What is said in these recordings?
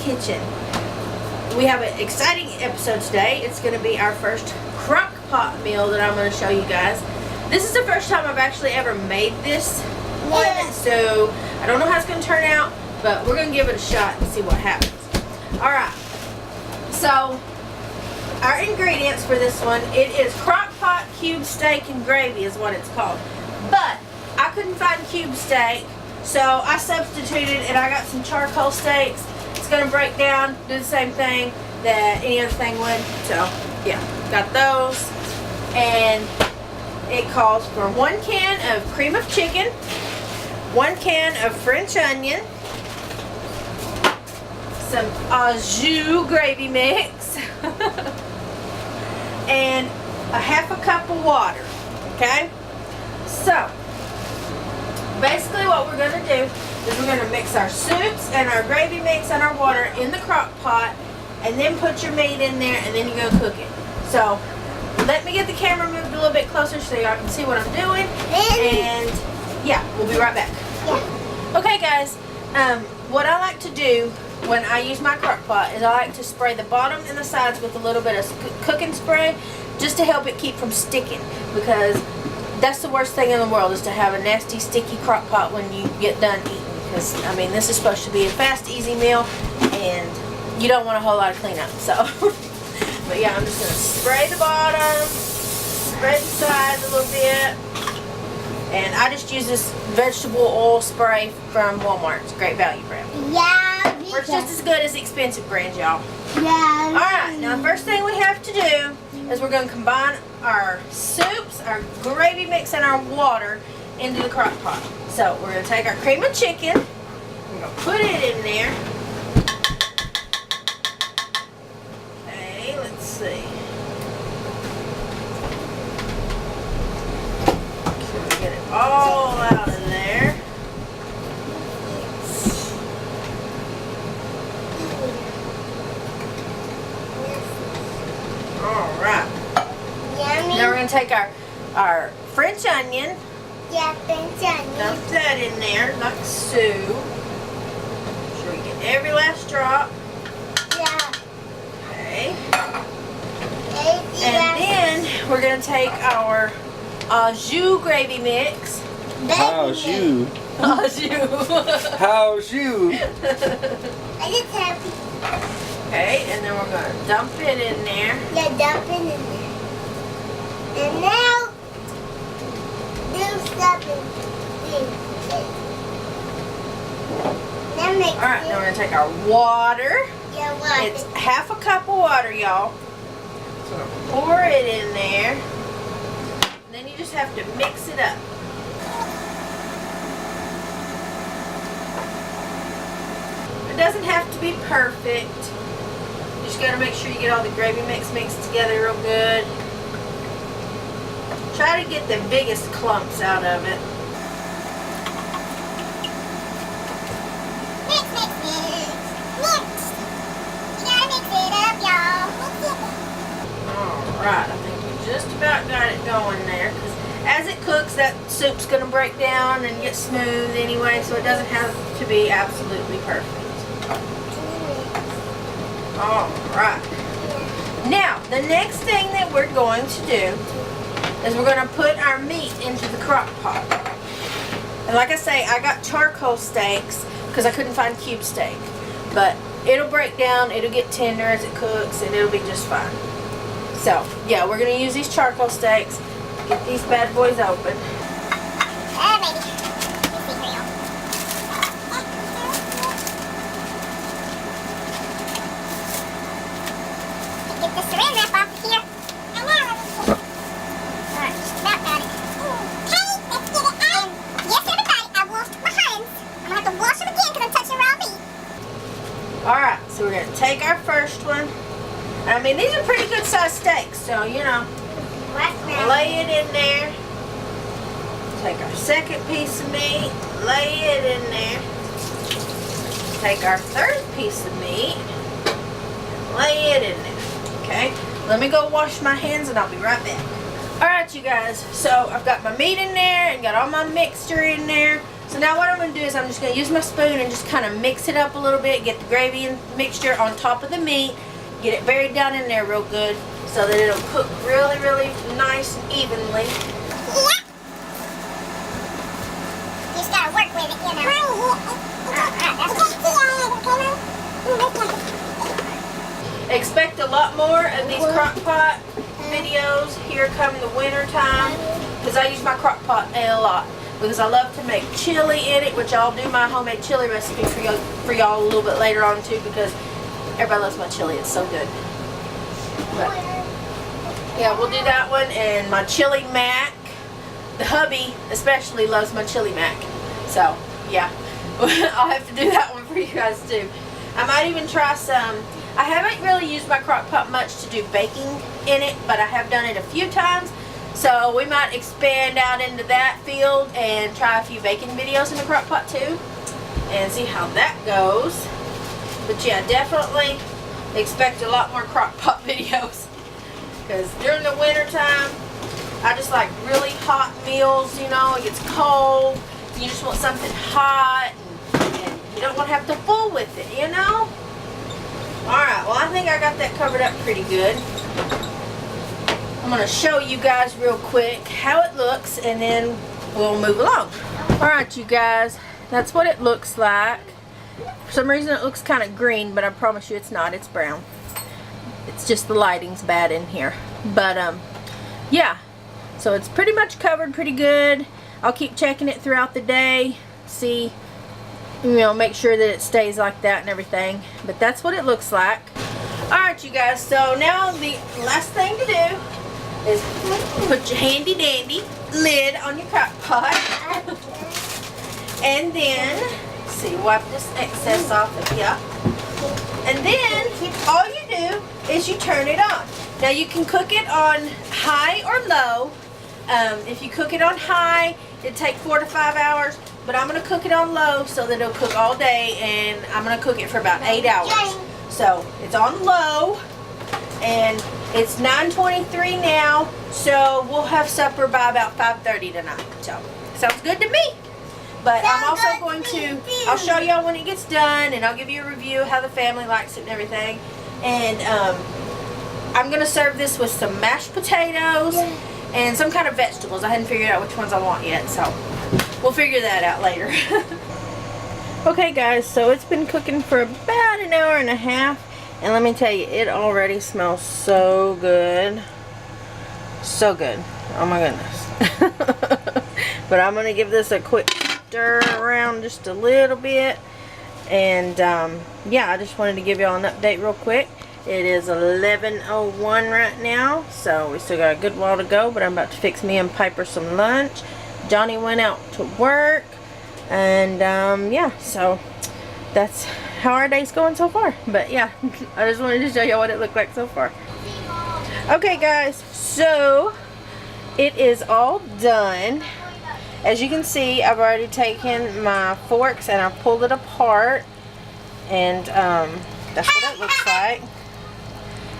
kitchen. We have an exciting episode today. It's going to be our first crock pot meal that I'm going to show you guys. This is the first time I've actually ever made this one, so I don't know how it's going to turn out, but we're going to give it a shot and see what happens. Alright, so our ingredients for this one, it is crock pot cube steak and gravy is what it's called. But I couldn't find cube steak, so I substituted and I got some charcoal steaks. It's going to break down, do the same thing that any other thing would. So yeah, got those. And it calls for 1 can of cream of chicken, 1 can of French onion, some au jus gravy mix, and a half a cup of water. Okay? So basically what we're going to do is we're going to mix our soups and our gravy mix and our water in the crock pot, and then put your meat in there, and then you're going to cook it. So let me get the camera moved a little bit closer so y'all can see what I'm doing, and yeah, we'll be right back. Yeah. Okay guys, what I like to do when I use my crock pot is I like to spray the bottom and the sides with a little bit of cooking spray just to help it keep from sticking, because that's the worst thing in the world, is to have a nasty sticky crock pot when you get done eating. Because I mean, this is supposed to be a fast, easy meal, and you don't want a whole lot of cleanup. So, but yeah, I'm just gonna spray the bottom, spray the sides a little bit, and I just use this vegetable oil spray from Walmart. It's a great value brand. Yeah. Works just as good as the expensive brand, y'all. Yeah. Alright, now the first thing we have to do is we're going to combine our soups, our gravy mix, and our water into the crock pot. So we're going to take our cream of chicken, we're going to put it in there. Okay, let's see. Make sure we get it all out of there. Alright. Yummy. Now we're going to take our French onion, Yeah, French onion. dump that in there like so. Make sure you get every last drop. Yeah. Okay. And then we're going to take our au jus gravy mix. How's you? Au jus. How's you? I just have Okay, and then we're going to dump it in there. yeah, dump it in there. And now, do something. Now mix Alright, it. now we're going to take our water. Yeah, water. It's half a cup of water, y'all. So we're gonna pour it in there. And then you just have to mix it up. It doesn't have to be perfect. You just gotta make sure you get all the gravy mix mixed together real good. Try to get the biggest clumps out of it. Mix, mix, mix. Mix. You gotta mix it up, y'all. Mix it. Alright, I think we just about got it going there. 'Cause as it cooks, that soup's going to break down and get smooth anyway, so it doesn't have to be absolutely perfect. Alright. Now, the next thing that we're going to do is we're going to put our meat into the crock pot. And like I say, I got charcoal steaks because I couldn't find cube steak. But it'll break down, it'll get tender as it cooks, and it'll be just fine. So, yeah, we're going to use these charcoal steaks. Get these bad boys open. Ah, baby. Let's see, real. Get the saran wrap off of here. And now let me see. Alright, just about got it. Okay, let's get it out. Yes, everybody, I washed my hands. I'm gonna have to wash them again because I'm touching raw meat. Alright, so we're going to take our first one. I mean, these are pretty good sized steaks, so, you know, lay it in there. Take our second piece of meat, lay it in there. Take our third piece of meat, lay it in there. Okay, let me go wash my hands and I'll be right back. Alright, you guys, so I've got my meat in there and got all my mixture in there. So now what I'm going to do is I'm just going to use my spoon and just kind of mix it up a little bit, get the gravy and mixture on top of the meat, get it buried down in there real good so that it'll cook really, really nice and evenly. Yeah. You just gotta work with it, you know. Expect a lot more of these crock pot videos here come the winter time, because I use my crock pot a lot because I love to make chili in it, which I'll do my homemade chili recipe for y'all a little bit later on too, because everybody loves my chili. It's so good. But yeah, we'll do that one, and my chili mac. The hubby especially loves my chili mac. So yeah, I'll have to do that one for you guys too. I might even try some. I haven't really used my crock pot much to do baking in it, but I have done it a few times. So we might expand out into that field and try a few baking videos in the crock pot too and see how that goes. But yeah, definitely expect a lot more crock pot videos, because during the winter time I just like really hot meals. You know, it gets cold, you just want something hot, and you don't want to have to fool with it, you know. Alright, well I think I got that covered up pretty good. I'm going to show you guys real quick how it looks, and then we'll move along. Alright you guys, that's what it looks like. For some reason it looks kind of green, but I promise you it's not, it's brown. It's just the lighting's bad in here. But yeah, so it's pretty much covered pretty good. I'll keep checking it throughout the day, see, you know, make sure that it stays like that and everything. But that's what it looks like. Alright you guys, so now the last thing to do is put your handy dandy lid on your crock pot. And then, see, wipe this excess off of here. And then all you do is you turn it on. Now you can cook it on high or low. If you cook it on high, it'd take 4 to 5 hours. But I'm going to cook it on low so that it'll cook all day, and I'm going to cook it for about 8 hours. So it's on low, and it's 9:23 now, so we'll have supper by about 5:30 tonight. So sounds good to me. But I'm also going to, I'll show y'all when it gets done, and I'll give you a review how the family likes it and everything. And I'm going to serve this with some mashed potatoes and some kind of vegetables. I hadn't figured out which ones I want yet, so we'll figure that out later. Okay guys, so it's been cooking for about an hour and a half, and let me tell you, it already smells so good. So good. Oh my goodness. But I'm going to give this a quick stir around just a little bit. And yeah, I just wanted to give y'all an update real quick. It is 11:01 right now, so we still got a good while to go, but I'm about to fix me and Piper some lunch. Johnny went out to work, and yeah, so that's how our day's going so far. But yeah, I just wanted to show you what it looked like so far. Okay guys, so it is all done. As you can see, I've already taken my forks and I've pulled it apart, and that's what it looks like.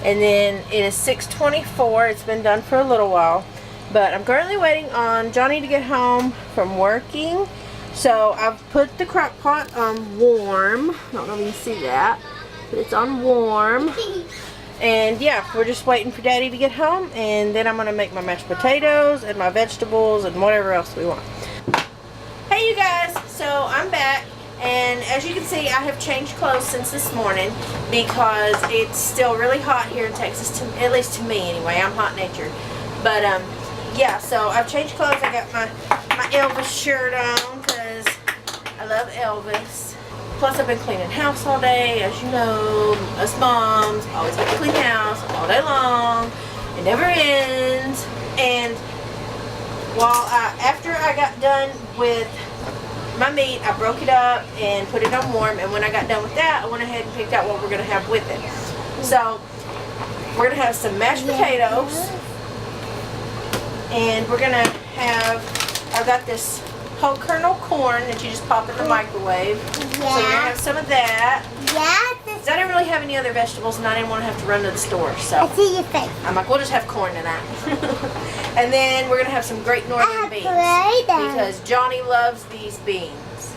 And then it is 6:24. It's been done for a little while, but I'm currently waiting on Johnny to get home from working. So I've put the crock pot on warm. I don't know if you can see that, but it's on warm. And yeah, we're just waiting for Daddy to get home, and then I'm going to make my mashed potatoes and my vegetables and whatever else we want. Hey you guys, so I'm back, and as you can see, I have changed clothes since this morning because it's still really hot here in Texas, at least to me anyway. I'm hot-natured. But yeah, so I've changed clothes. I got my Elvis shirt on because I love Elvis. Plus, I've been cleaning house all day. As you know, us moms always have to clean house all day long. It never ends. And after I got done with my meat, I broke it up and put it on warm. And when I got done with that, I went ahead and picked out what we're going to have with it. So, we're going to have some mashed potatoes. And we're going to have, I've got this whole kernel corn that you just pop in the microwave. Yeah. So you're going to have some of that. Yeah, Because I didn't really have any other vegetables and I didn't want to have to run to the store. I So see your face. I'm like, we'll just have corn tonight. And then we're going to have some great northern beans. Play-Doh. Because Johnny loves these beans.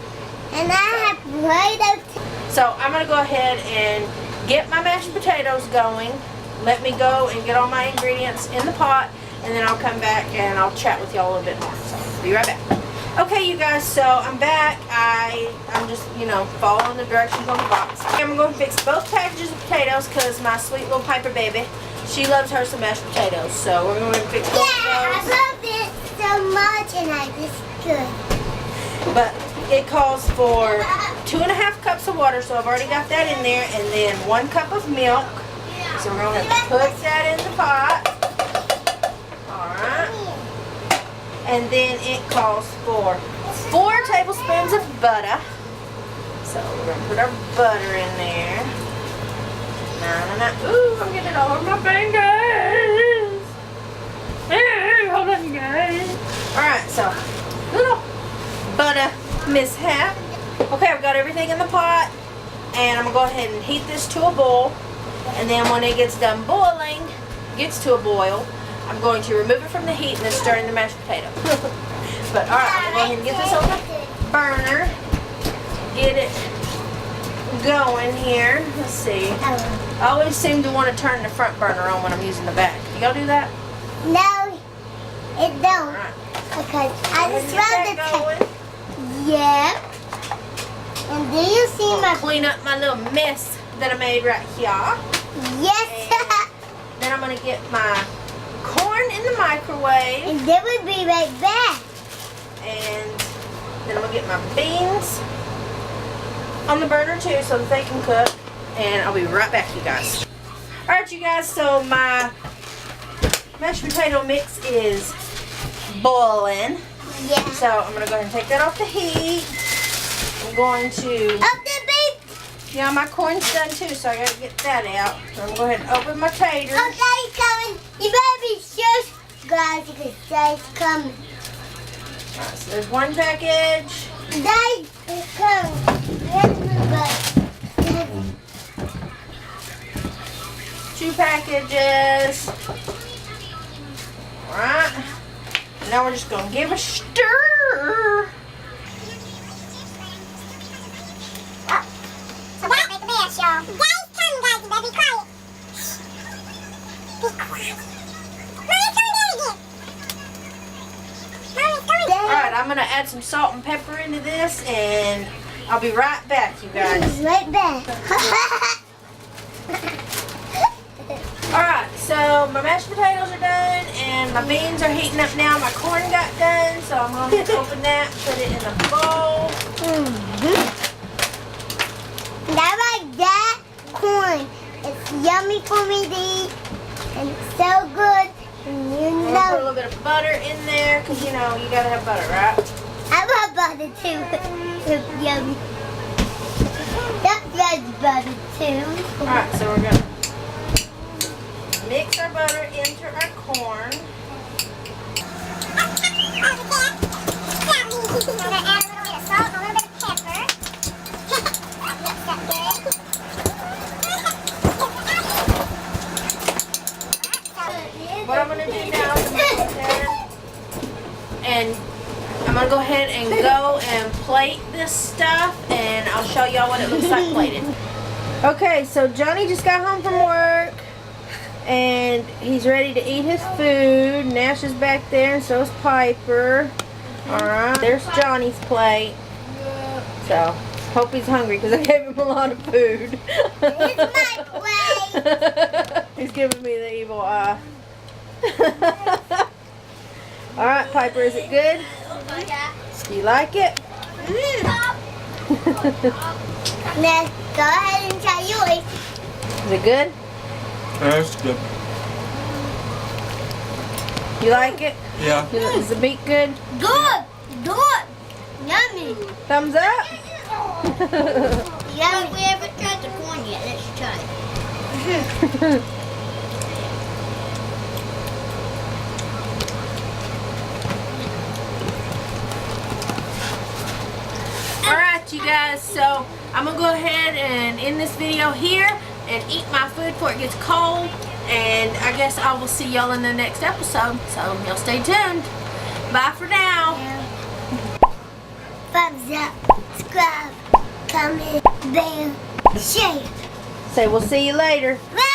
And I have Play-Doh. So I'm going to go ahead and get my mashed potatoes going. Let me go and get all my ingredients in the pot. And then I'll come back and I'll chat with y'all a little bit more. So be right back. Okay, you guys, so I'm back. I'm just, following the directions on the box. I'm going to fix both packages of potatoes because my sweet little Piper baby, she loves her some mashed potatoes. So we're going to fix both of I those. love it so much and it's good. But it calls for 2.5 cups of water, so I've already got that in there, and then 1 cup of milk. So we're going to put that in the pot. Alright. And then it calls for 4 tablespoons of butter. So we're going to put our butter in there. Ooh, I'm getting it all over my fingers. Hey, hold on, you guys. Alright, so little butter mishap. Okay, I've got everything in the pot. And I'm going to go ahead and heat this to a boil. And then when it gets done boiling, gets to a boil, I'm going to remove it from the heat and then stir in the mashed potato. But alright, I'm going to go ahead and get this on the burner. Get it going here. Let's see. I always seem to want to turn the front burner on when I'm using the back. Y'all do that? No, it don't. Alright. Because I just Get love the that going. Yeah. And do you see I'm my... gonna clean up my little mess that I made right here. Yes. Then I'm going to get my corn in the microwave. And then we'll be right back. And then I'm going to get my beans on the burner too so that they can cook. And I'll be right back, you guys. Alright, you guys, so my mashed potato mix is boiling. Yeah. So I'm going to go ahead and take that off the heat. I'm going to... Up the beef. Yeah, my corn's done too, so I got to get that out. So I'm going to go ahead and open my taters. Oh, Daddy's coming. You better be sure, guys, because Daddy's coming. Alright, so there's 1 package. Daddy is coming. Here's the butter. 2 packages. Alright. Now we're just going to give a stir. So that make a mess, y'all. Daddy's coming, guys. You better be quiet. Be quiet. Mommy's coming down again. Mommy's coming. Alright, I'm going to add some salt and pepper into this, and I'll be right back, you guys. Right back. Alright, so my mashed potatoes are done, and my beans are heating up now. My corn got done, so I'm going to open that, put it in a bowl. I like that corn. It's yummy for me to eat, and it's so good. And you I'm going to put a know, little bit of butter in there, because you know, you got to have butter, right? I love butter too. It's yummy. That loves butter too. Alright, so we're going to mix our butter into our corn. What I'm going to do now is I'm going to go ahead and I'm going to go ahead and go and plate this stuff, and I'll show y'all what it looks like plated. Okay, so Johnny just got home from work and he's ready to eat his food. Nash is back there and so is Piper. Alright, there's Johnny's plate. So, hope he's hungry because I gave him a lot of food. It's my plate. He's giving me the evil eye. Alright, Piper, is it good? Do you like it? Now, go ahead and try yours. Is it good? That's good. You like it? Yeah. Is the meat good? Good. Good. Yummy. Thumbs up? Yummy. We haven't tried the corn yet. Let's try it. Alright, you guys, so I'm going to go ahead and end this video here and eat my food before it gets cold. And I guess I will see y'all in the next episode. So y'all stay tuned. Bye for now. Thumbs up, subscribe, comment, bell, share. Say we'll see you later. Bye.